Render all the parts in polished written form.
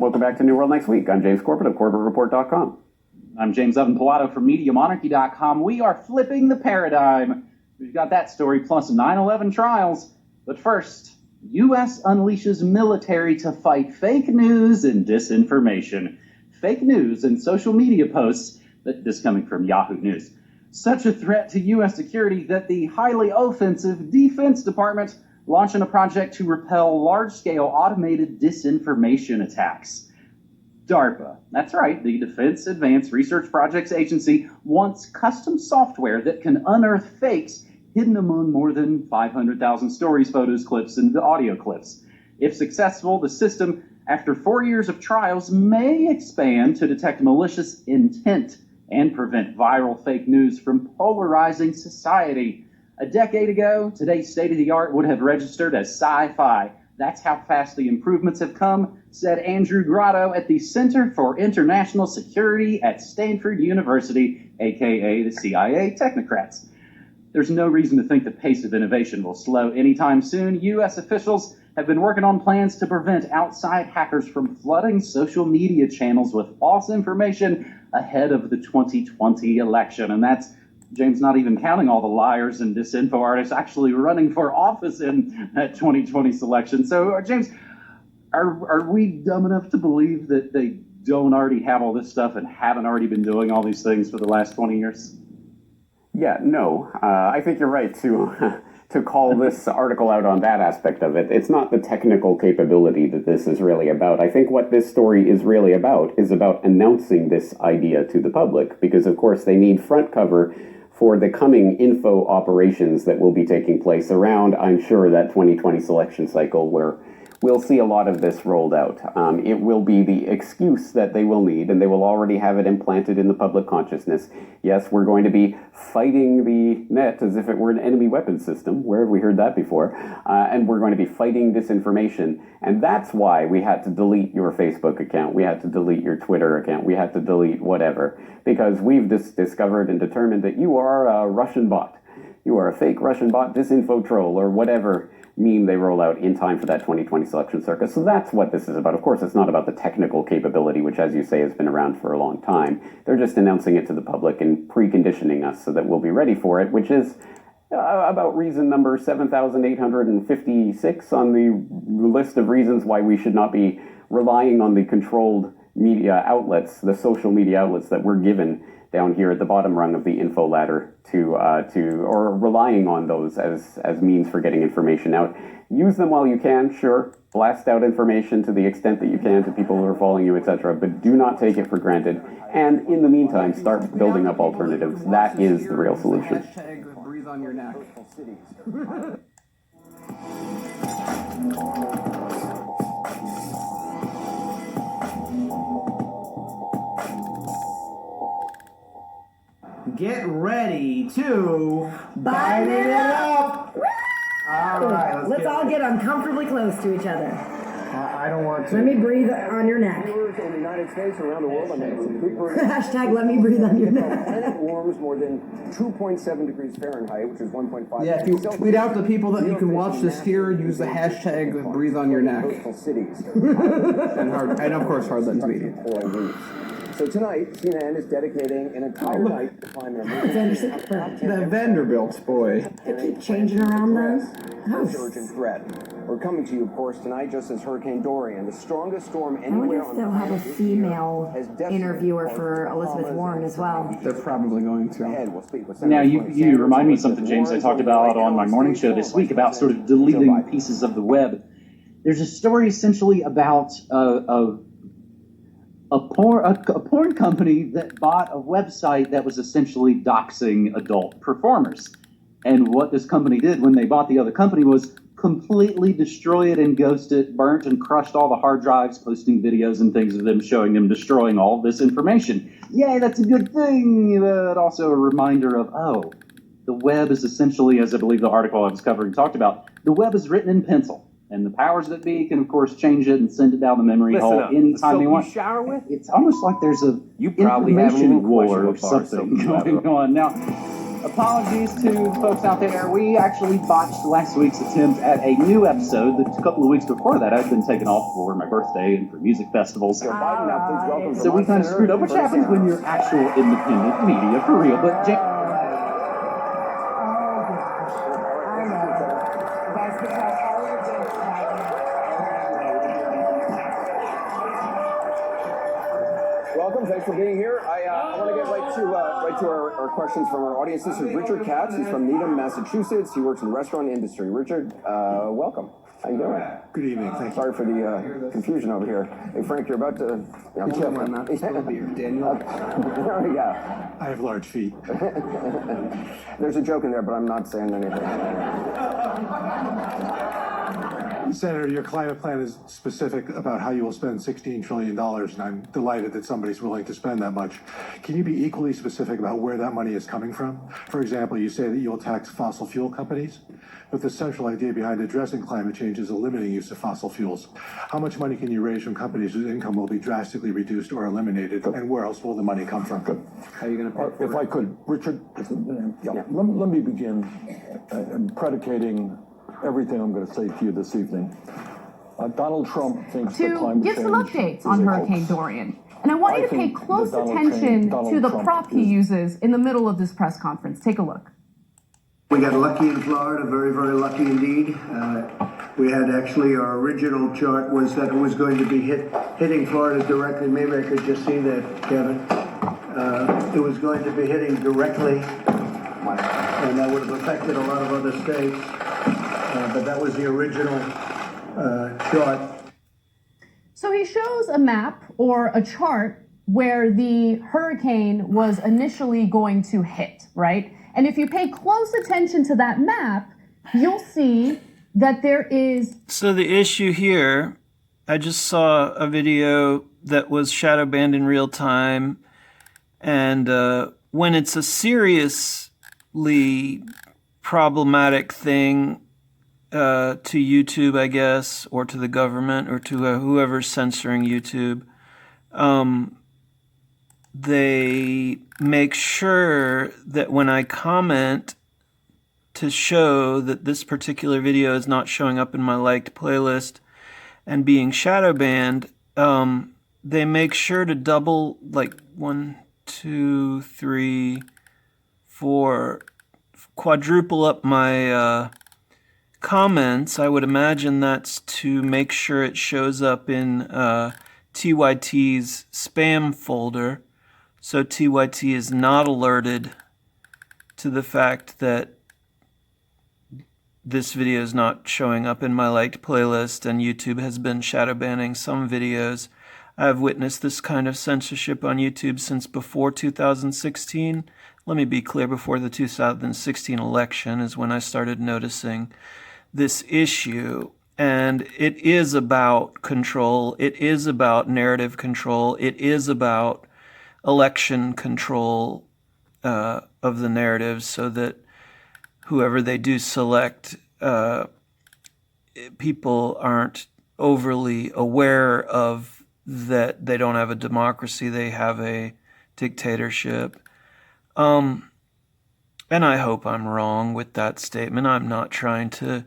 Welcome back to New World Next Week. I'm James Corbett of CorbettReport.com. I'm James Evan Pilato from MediaMonarchy.com. We are flipping the paradigm. We've got that story plus 9/11 trials. But first, U.S. unleashes military to fight fake news and disinformation. Fake news and social media posts, this coming from Yahoo News. Such a threat to U.S. security that the highly offensive Defense Department launching a project to repel large-scale automated disinformation attacks. DARPA, that's right, the Defense Advanced Research Projects Agency, wants custom software that can unearth fakes hidden among more than 500,000 stories, photos, clips, and audio clips. If successful, the system, after 4 years of trials, may expand to detect malicious intent and prevent viral fake news from polarizing society. A decade ago, today's state-of-the-art would have registered as sci-fi. That's how fast the improvements have come, said Andrew Grotto at the Center for International Security at Stanford University, aka the CIA technocrats. There's no reason to think the pace of innovation will slow anytime soon. U.S. officials have been working on plans to prevent outside hackers from flooding social media channels with false information ahead of the 2020 election. And that's, James, not even counting all the liars and disinfo artists actually running for office in that 2020 selection. So, James, are we dumb enough to believe that they don't already have all this stuff and haven't already been doing all these things for the last 20 years? Yeah, no. I think you're right to call this article out on that aspect of it. It's not the technical capability that this is really about. I think what this story is really about is about announcing this idea to the public, because, of course, they need front cover for the coming info operations that will be taking place around, I'm sure, that 2020 selection cycle where we'll see a lot of this rolled out. It will be the excuse that they will need, and they will already have it implanted in the public consciousness. Yes, we're going to be fighting the net as if it were an enemy weapons system. Where have we heard that before? And we're going to be fighting disinformation. And that's why we had to delete your Facebook account. We had to delete your Twitter account. We had to delete whatever. Because we've discovered and determined that you are a Russian bot. You are a fake Russian bot, disinfo troll, or whatever meme they roll out in time for that 2020 selection circus. So that's what this is about. Of course, it's not about the technical capability, which, as you say, has been around for a long time. They're just announcing it to the public and preconditioning us so that we'll be ready for it, which is about reason number 7,856 on the list of reasons why we should not be relying on the controlled media outlets, the social media outlets that we're given down here at the bottom rung of the info ladder or relying on those as means for getting information out. Use them while you can, sure. Blast out information to the extent that you can to people who are following you, etc. But do not take it for granted. And in the meantime, start building up alternatives. That is the real solution. Hashtag breathe on your neck. Get ready to Biden it up! All right, let's all get uncomfortably close to each other. I don't want to. Let me breathe on your neck. In the United States, around the world, Hashtag let me breathe on your the neck. planet warms more than 2.7 degrees Fahrenheit, which is 1.5. Yeah, if you tweet out to people that you can watch this here, use the hashtag breathe on your neck. Coastal cities. and of course, Hardlands Media. So tonight, CNN is dedicating an entire night to climate emergency. The Vanderbilts, boy. They keep changing around those. Surging threat. We're coming to you, of course, tonight just as Hurricane Dorian, the strongest storm I wonder anywhere if on they'll the have a planet, female has definitely interviewer caused for Elizabeth traumas Warren as well. They're probably going to. Ahead, we'll speak with Now, Senator you remind me of something, James, I talked about on my morning show this week about sort of deleting pieces of the web. There's a story essentially about a porn company that bought a website that was essentially doxing adult performers. And what this company did when they bought the other company was completely destroy it and ghost it, burnt and crushed all the hard drives, posting videos and things of them showing them destroying all this information. Yay, that's a good thing, but also a reminder of, oh, the web is essentially, as I believe the article I was covering talked about, the web is written in pencil. And the powers that be can, of course, change it and send it down the memory hole anytime they want. You shower with? It's almost like there's a You probably have a information little war or questionable bar something going on. Now, Apologies to folks out there. We actually botched last week's attempt at a new episode. The couple of weeks before that, I'd been taken off for my birthday and for music festivals. Joe Biden, now please welcome So we kind of screwed up, which happens when you're actual independent media, for real. But welcome, thanks for being here. I want to get right to our questions from our audience. This is Richard Katz. He's from Needham, Massachusetts. He works in the restaurant industry. Richard, welcome. How you doing? Good evening. Thank you. Sorry for the confusion over here. Hey, Frank, you're about to... Yeah, Be careful, I'm not supposed to be here. Daniel. Yeah. I have large feet. There's a joke in there, but I'm not saying anything. Senator, your climate plan is specific about how you will spend $16 trillion, and I'm delighted that somebody's willing to spend that much. Can you be equally specific about where that money is coming from? For example, you say that you'll tax fossil fuel companies, but the central idea behind addressing climate change is a limiting use of fossil fuels. How much money can you raise from companies whose income will be drastically reduced or eliminated, and where else will the money come from? How are you going to pay for If I could, Richard, let me begin predicating everything I'm going to say to you this evening. Donald Trump thinks that to climate give change some updates is on a Hurricane hoax. Dorian. And I want you I to pay think close that attention Donald to the Trump prop he is- uses in the middle of this press conference. Take a look. We got lucky in Florida, very, very lucky indeed. We had actually, our original chart was that it was going to be hitting Florida directly. Maybe I could just see that, Kevin. It was going to be hitting directly, and that would have affected a lot of other states. But that was the original chart. So he shows a map or a chart where the hurricane was initially going to hit, right? And if you pay close attention to that map, you'll see that there is... So the issue here, I just saw a video that was shadow banned in real time, and when it's a seriously problematic thing to YouTube, I guess, or to the government, or to whoever's censoring YouTube, they make sure that when I comment to show that this particular video is not showing up in my liked playlist and being shadow banned, they make sure to double, like 1, 2, 3, 4, quadruple up my comments. I would imagine that's to make sure it shows up in TYT's spam folder, so TYT is not alerted to the fact that this video is not showing up in my liked playlist, and YouTube has been shadow banning some videos. I've witnessed this kind of censorship on YouTube since before 2016. Let me be clear, before the 2016 election is when I started noticing this issue. And it is about control. It is about narrative control. It is about election control of the narrative, so that whoever they do select, people aren't overly aware of that they don't have a democracy, they have a dictatorship. And I hope I'm wrong with that statement. I'm not trying to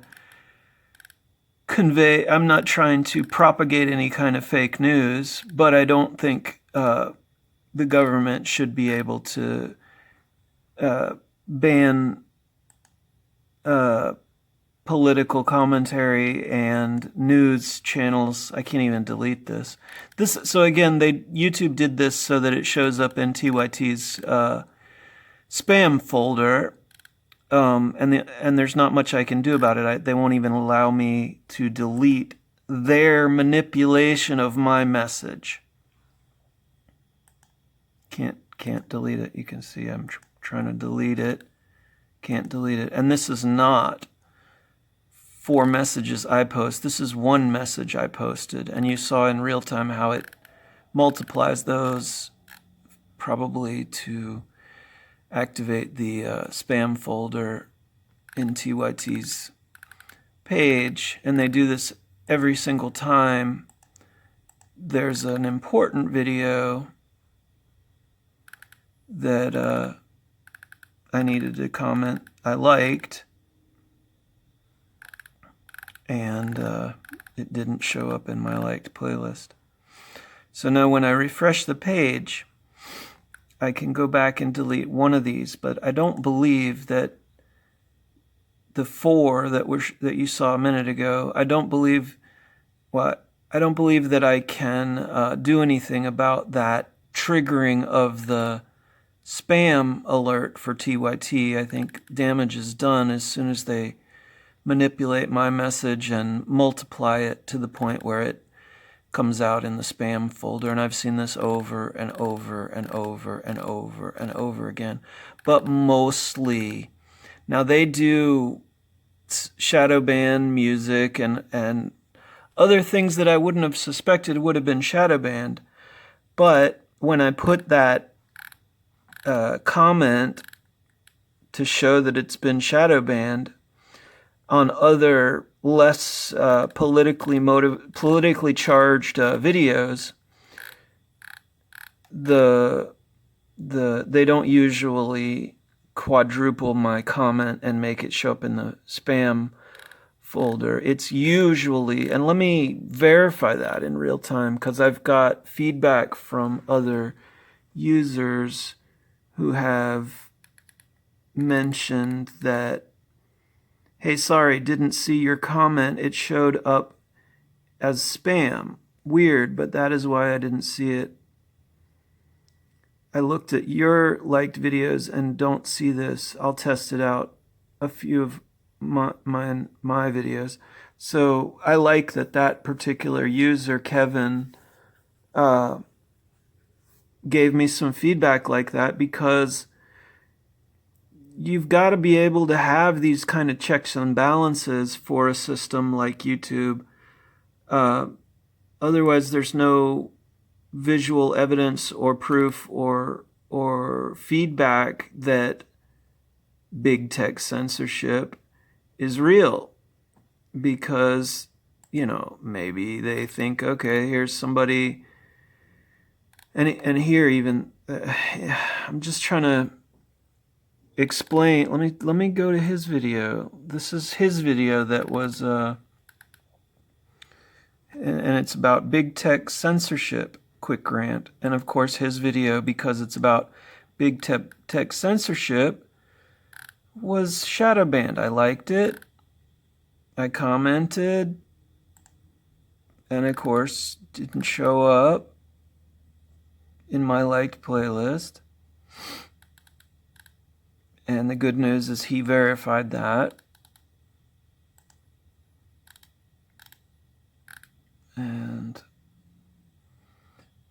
I'm not trying to propagate any kind of fake news, but I don't think the government should be able to ban political commentary and news channels. I can't even delete this. So again, YouTube did this so that it shows up in TYT's spam folder, and there's not much I can do about it. They won't even allow me to delete their manipulation of my message. Can't delete it. You can see I'm trying to delete it. Can't delete it. And this is not 4 messages I post. This is 1 message I posted. And you saw in real time how it multiplies those, probably to activate the spam folder in TYT's page. And they do this every single time there's an important video that I needed to comment I liked, and it didn't show up in my liked playlist. So now when I refresh the page, I can go back and delete one of these, but I don't believe that the 4 that you saw a minute ago, I don't believe that I can do anything about that triggering of the spam alert for TYT. I think damage is done as soon as they manipulate my message and multiply it to the point where it comes out in the spam folder. And I've seen this over and over and over and over and over again. But mostly, now they do Shadowban music and other things that I wouldn't have suspected would have been shadow banned. But when I put that comment to show that it's been shadow banned on other less politically charged videos, they don't usually quadruple my comment and make it show up in the spam folder. It's usually, and let me verify that in real time because I've got feedback from other users who have mentioned that, hey, sorry, didn't see your comment. It showed up as spam. Weird, but that is why I didn't see it. I looked at your liked videos and don't see this. I'll test it out. A few of my videos. So I like that particular user, Kevin, gave me some feedback like that, because you've got to be able to have these kind of checks and balances for a system like YouTube. Otherwise, there's no visual evidence or proof or feedback that big tech censorship is real, because, you know, maybe they think, okay, here's somebody, and here even, I'm just trying to explain. Let me go to his video. This is his video that was, and it's about big tech censorship, quick rant. And of course his video, because it's about big tech censorship, was shadow banned. I liked it. I commented, and of course didn't show up in my liked playlist. And the good news is he verified that. And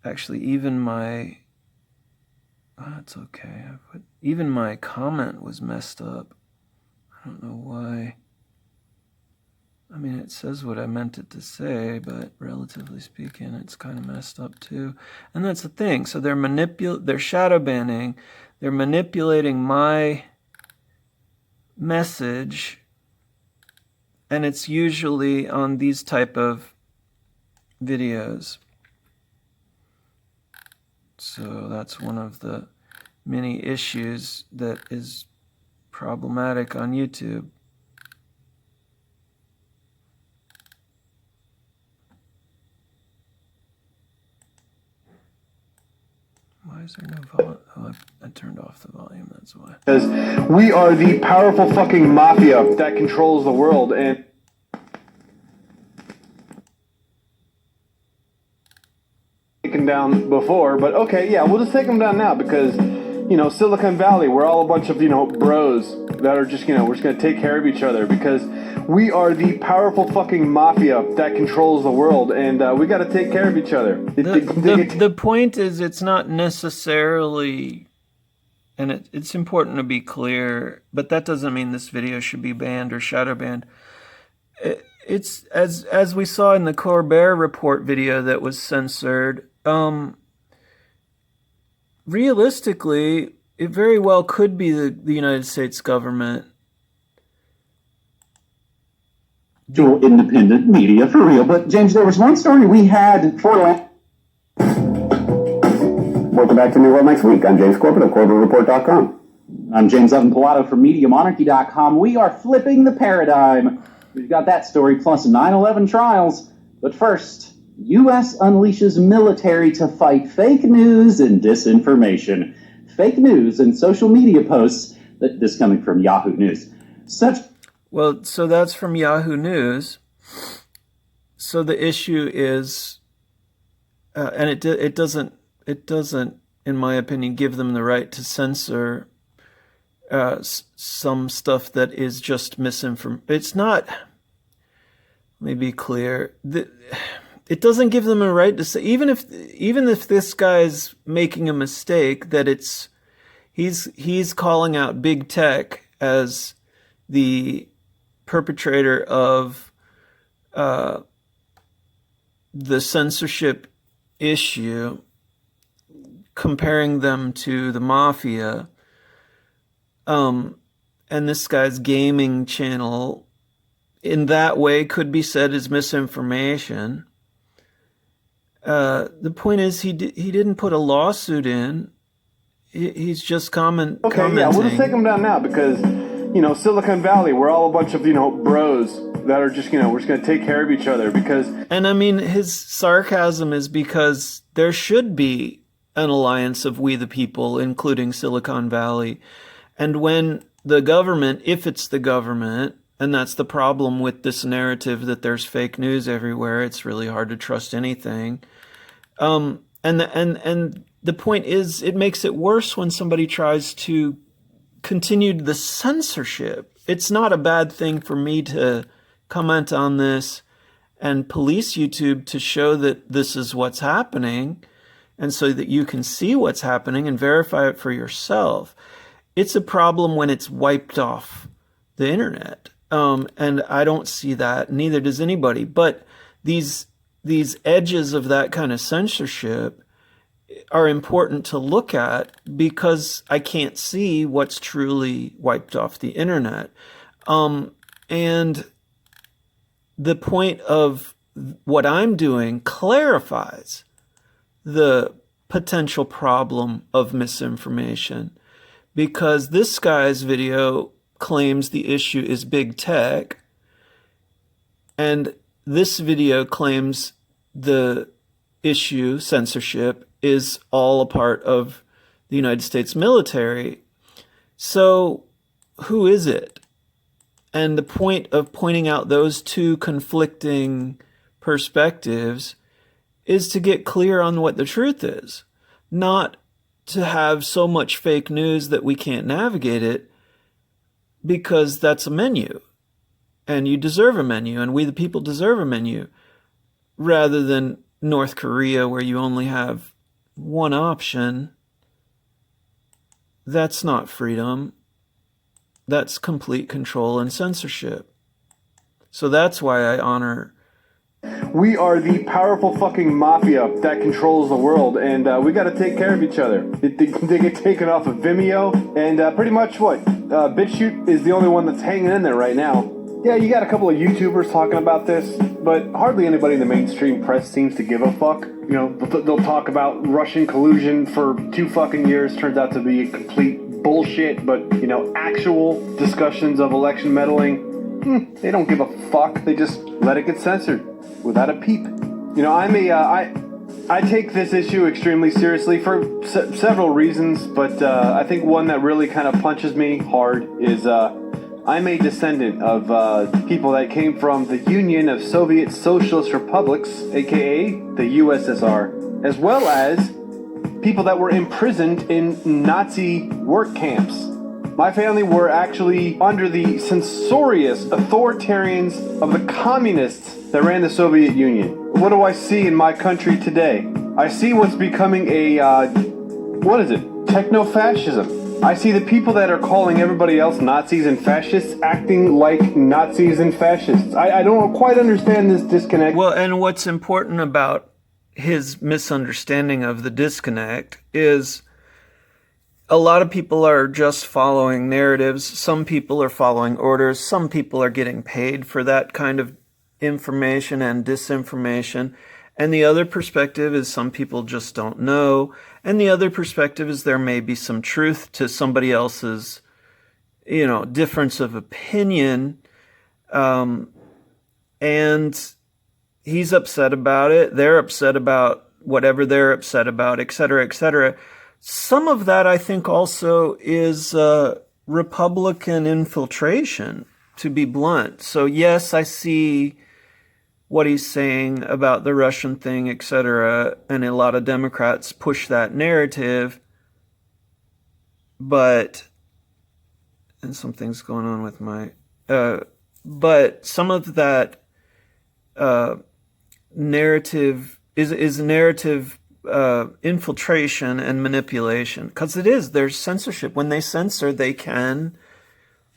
actually even my, it's okay. Even my comment was messed up. I don't know why. I mean, it says what I meant it to say, but relatively speaking, it's kind of messed up too. And that's the thing. So they're shadow banning. They're manipulating my message, and it's usually on these type of videos. So that's one of the many issues that is problematic on YouTube. Why is there no volume? Oh, I turned off the volume, that's why. Because we are the powerful fucking mafia that controls the world, and taken down before, but okay, yeah, we'll just take them down now because, you know, Silicon Valley, we're all a bunch of, you know, bros that are just, you know, we're just going to take care of each other because we are the powerful fucking mafia that controls the world, and we got to take care of each other. The point is, it's not necessarily, and it's important to be clear, but that doesn't mean this video should be banned or shadow banned. It's as we saw in the Colbert Report video that was censored. Realistically, it very well could be the United States government. Independent media for real. But James, there was one story we had for. Welcome back to New World Next Week. I'm James Corbett of CorbettReport.com. I'm James Evan Pilato from MediaMonarchy.com. We are flipping the paradigm. We've got that story plus 9/11 trials. But first, U.S. unleashes military to fight fake news and disinformation. Fake news and social media posts. This coming from Yahoo News. Well, so that's from Yahoo News. So the issue is, and it doesn't, in my opinion, give them the right to censor some stuff that is just misinformation. It's not. Let me be clear. It doesn't give them a right to say, even if this guy's making a mistake, that he's calling out big tech as the perpetrator of the censorship issue, comparing them to the mafia, and this guy's gaming channel in that way could be said as misinformation. The point is, he didn't put a lawsuit in. He's just commenting. Yeah, we'll just take him down now because, Silicon Valley, we're all a bunch of, bros that are just, we're just going to take care of each other because... And I mean, his sarcasm is because there should be an alliance of we the people, including Silicon Valley. And when the government, if it's the government, and that's the problem with this narrative that there's fake news everywhere, it's really hard to trust anything. And the point is, it makes it worse when somebody tries to continue the censorship. It's not a bad thing for me to comment on this and police YouTube to show that this is what's happening, and so that you can see what's happening and verify it for yourself. It's a problem when it's wiped off the internet. And I don't see that, neither does anybody. But these edges of that kind of censorship are important to look at because I can't see what's truly wiped off the internet. And the point of what I'm doing clarifies the potential problem of misinformation, because this guy's video claims the issue is big tech, and this video claims the issue, censorship, is all a part of the United States military. So who is it? And the point of pointing out those two conflicting perspectives is to get clear on what the truth is, not to have so much fake news that we can't navigate it, because that's a menu, and you deserve a menu, and we the people deserve a menu, rather than North Korea where you only have one option. That's not freedom. That's complete control and censorship. So that's why I honor... We are the powerful fucking mafia that controls the world, and we got to take care of each other. They get taken off of Vimeo, and pretty much BitChute is the only one that's hanging in there right now. Yeah, you got a couple of YouTubers talking about this, but hardly anybody in the mainstream press seems to give a fuck. They'll talk about Russian collusion for 2 fucking years, turns out to be complete bullshit, but, actual discussions of election meddling, they don't give a fuck. They just let it get censored without a peep. I take this issue extremely seriously for several reasons, but I think one that really kind of punches me hard is I'm a descendant of people that came from the Union of Soviet Socialist Republics, aka the USSR, as well as people that were imprisoned in Nazi work camps. My family were actually under the censorious authoritarians of the communists that ran the Soviet Union. What do I see in my country today? I see what's becoming techno-fascism. I see the people that are calling everybody else Nazis and fascists acting like Nazis and fascists. I don't quite understand this disconnect. Well, and what's important about his misunderstanding of the disconnect is a lot of people are just following narratives. Some people are following orders. Some people are getting paid for that kind of information and disinformation. And the other perspective is some people just don't know. And the other perspective is there may be some truth to somebody else's, difference of opinion. And he's upset about it. They're upset about whatever they're upset about, et cetera, et cetera. Some of that, I think, also is Republican infiltration, to be blunt. So, yes, I see what he's saying about the Russian thing, et cetera, and a lot of Democrats push that narrative. But, and something's going on with my, but some of that narrative is narrative infiltration and manipulation, because there's censorship. When they censor, they can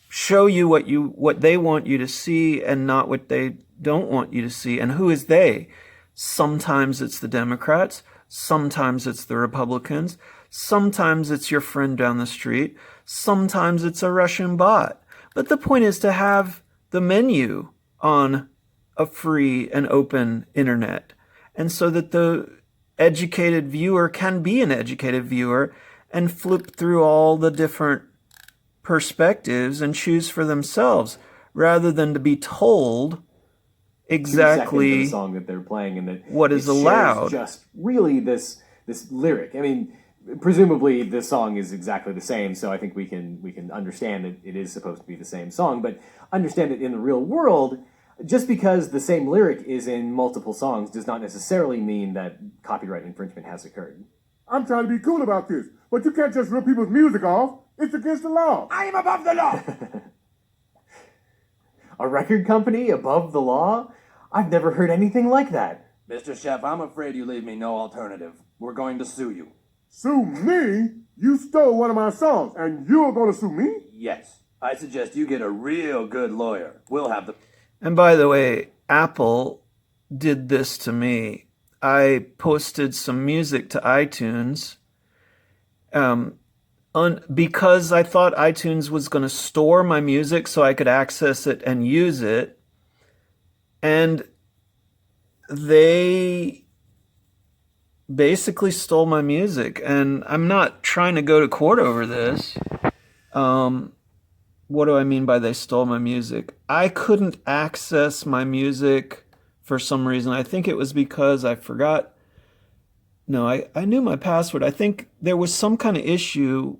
show you what they want you to see and not what they don't want you to see. And who is they? Sometimes it's the Democrats, sometimes it's the Republicans, sometimes it's your friend down the street, sometimes it's a Russian bot. But the point is to have the menu on a free and open internet, and so that the educated viewer can be an educated viewer and flip through all the different perspectives and choose for themselves, rather than to be told exactly the song that they're playing and that what is allowed. Just really this lyric. I mean, presumably the song is exactly the same, so I think we can understand that it is supposed to be the same song, but understand that in the real world, just because the same lyric is in multiple songs does not necessarily mean that copyright infringement has occurred. I'm trying to be cool about this, but you can't just rip people's music off. It's against the law. I am above the law. A record company above the law? I've never heard anything like that. Mr. Chef, I'm afraid you leave me no alternative. We're going to sue you. Sue me? You stole one of my songs, and you're going to sue me? Yes. I suggest you get a real good lawyer. We'll have the... And by the way, Apple did this to me. I posted some music to iTunes because I thought iTunes was going to store my music so I could access it and use it. And they basically stole my music. And I'm not trying to go to court over this. What do I mean by they stole my music? I couldn't access my music for some reason. I think it was because I forgot. No, I knew my password. I think there was some kind of issue,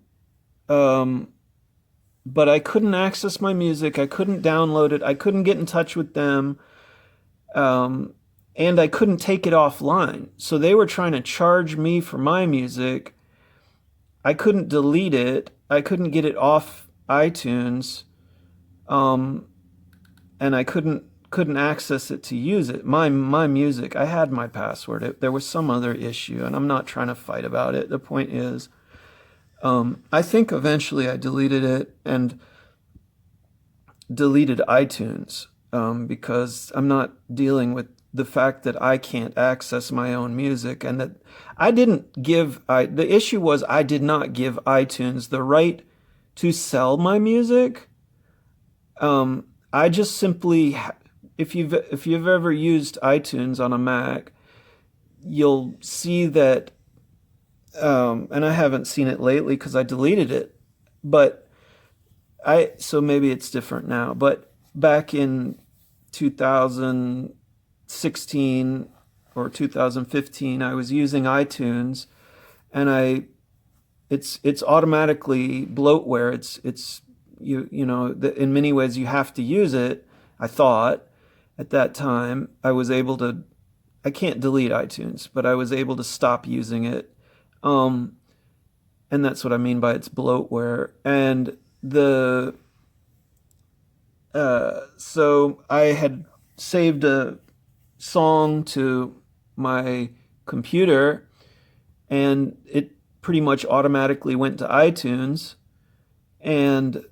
but I couldn't access my music. I couldn't download it. I couldn't get in touch with them, and I couldn't take it offline. So they were trying to charge me for my music. I couldn't delete it. I couldn't get it off iTunes, and I couldn't access it to use it. My music, I had my password. There was some other issue, and I'm not trying to fight about it. The point is, I think eventually I deleted it and deleted iTunes, because I'm not dealing with the fact that I can't access my own music, and that I didn't give, the issue was I did not give iTunes the right to sell my music. I just simply, if you've ever used iTunes on a Mac, you'll see that, and I haven't seen it lately because I deleted it, but so maybe it's different now. But back in 2016 or 2015, I was using iTunes, and it's automatically bloatware. It's in many ways you have to use it. I thought at that time I can't delete iTunes, but I was able to stop using it. And that's what I mean by it's bloatware. And so I had saved a song to my computer, and it pretty much automatically went to iTunes. And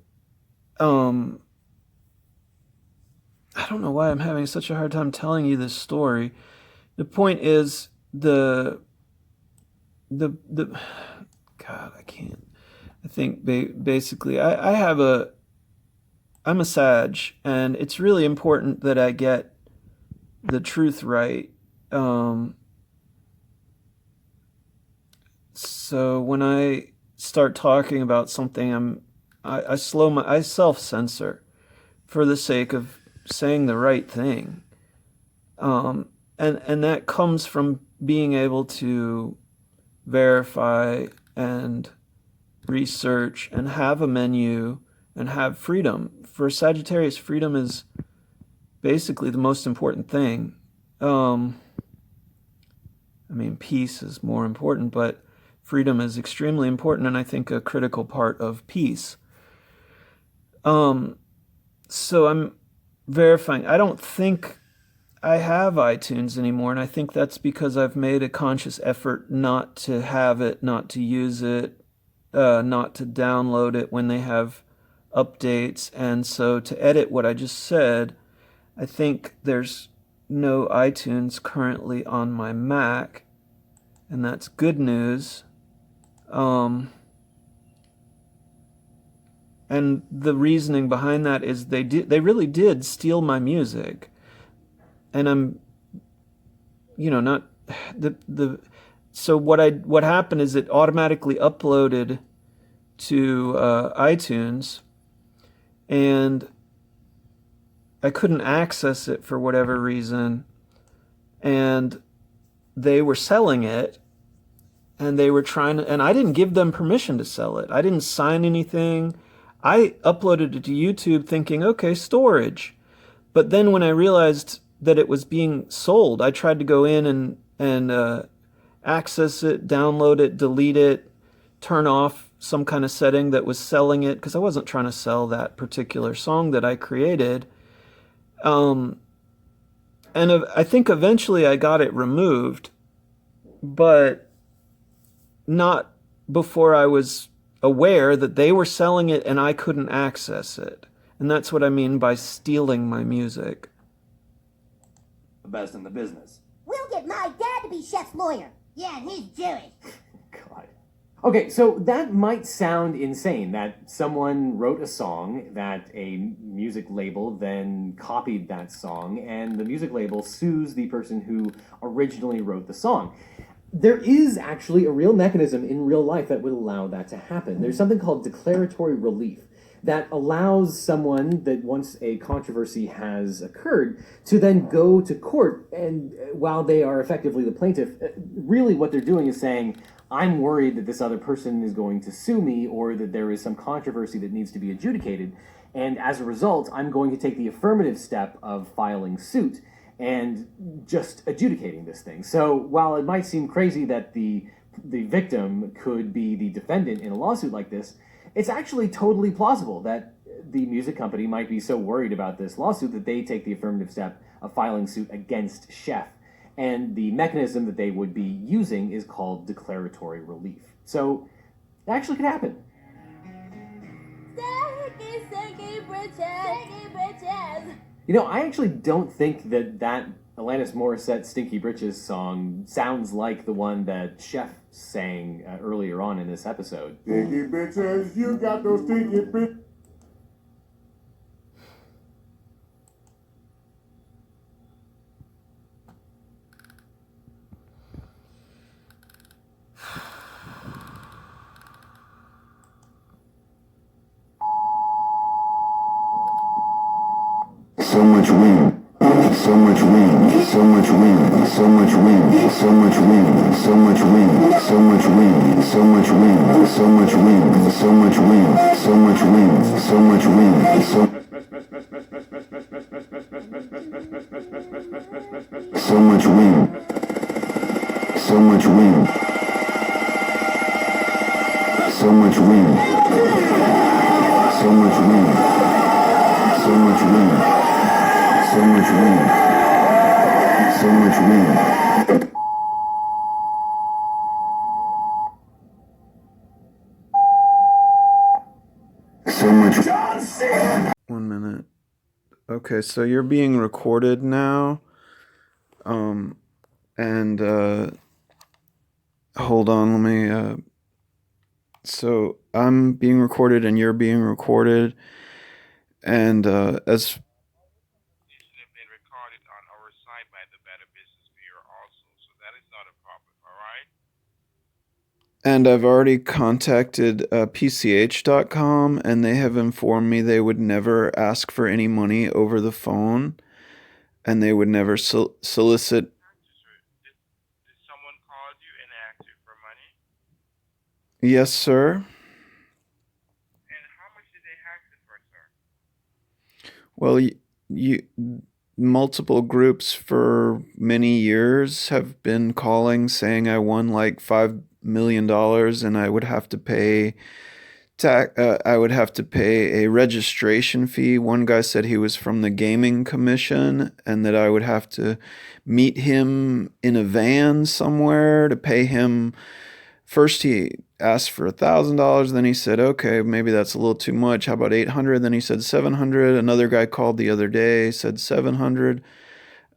I don't know why I'm having such a hard time telling you this story. The point is God, I can't. I think basically I'm a Sag, and it's really important that I get the truth right. So when I start talking about something, I self-censor for the sake of saying the right thing. And that comes from being able to verify and research and have a menu and have freedom. For Sagittarius, freedom is basically the most important thing. I mean, peace is more important, but freedom is extremely important, and I think a critical part of peace. So I'm verifying. I don't think I have iTunes anymore, and I think that's because I've made a conscious effort not to have it, not to use it, not to download it when they have updates. And so to edit what I just said, I think there's no iTunes currently on my Mac, and that's good news. And the reasoning behind that is they really did steal my music. And I'm, not so what happened is it automatically uploaded to iTunes, and I couldn't access it for whatever reason, and they were selling it, and they were trying to, and I didn't give them permission to sell it. I didn't sign anything. I uploaded it to YouTube thinking, okay, storage. But then when I realized that it was being sold, I tried to go in and access it, download it, delete it, turn off some kind of setting that was selling it, because I wasn't trying to sell that particular song that I created. And I think eventually I got it removed, but not before I was aware that they were selling it and I couldn't access it. And that's what I mean by stealing my music. The best in the business. We'll get my dad to be Chef's lawyer. Yeah, and he's Jewish. God. Okay, so that might sound insane, that someone wrote a song, that a music label then copied that song, and the music label sues the person who originally wrote the song. There is actually a real mechanism in real life that would allow that to happen. There's something called declaratory relief that allows someone that once a controversy has occurred to then go to court, and while they are effectively the plaintiff, really what they're doing is saying, I'm worried that this other person is going to sue me, or that there is some controversy that needs to be adjudicated, and as a result, I'm going to take the affirmative step of filing suit and just adjudicating this thing. So while it might seem crazy that the victim could be the defendant in a lawsuit like this, it's actually totally plausible that the music company might be so worried about this lawsuit that they take the affirmative step of filing suit against Chef. And the mechanism that they would be using is called declaratory relief. So it actually could happen. I actually don't think that Alanis Morissette Stinky Britches song sounds like the one that Chef sang earlier on in this episode. Stinky bitches, you got those stinky bitches. So much wind, so much wind, so much wind, so much wind, so much wind, so much wind, so much wind, so much wind, so much wind, so much wind, so much wind, so much wind, so much wind, so much wind, so much wind, so much wind, so much wind. So much wind. So much wind. So much. 1 minute. Okay, so you're being recorded now. And hold on, let me so I'm being recorded and you're being recorded. And as And I've already contacted PCH.com, and they have informed me they would never ask for any money over the phone, and they would never solicit. Yes, sir. Well, multiple groups for many years have been calling saying I won like $5 million and I would have to pay I would have to pay a registration fee. One guy said he was from the Gaming Commission and that I would have to meet him in a van somewhere to pay him. First he asked for $1,000, then he said, okay, maybe that's a little too much. How about 800? Then he said 700. Another guy called the other day, said 700.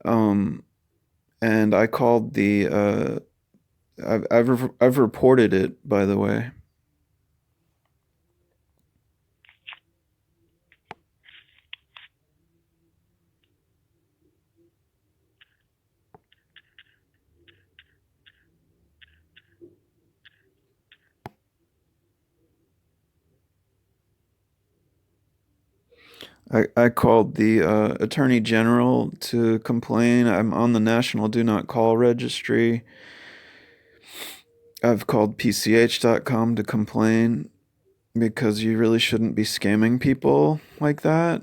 And I called the I've reported it, by the way. I called the Attorney General to complain. I'm on the National Do Not Call Registry. I've called PCH.com to complain because you really shouldn't be scamming people like that.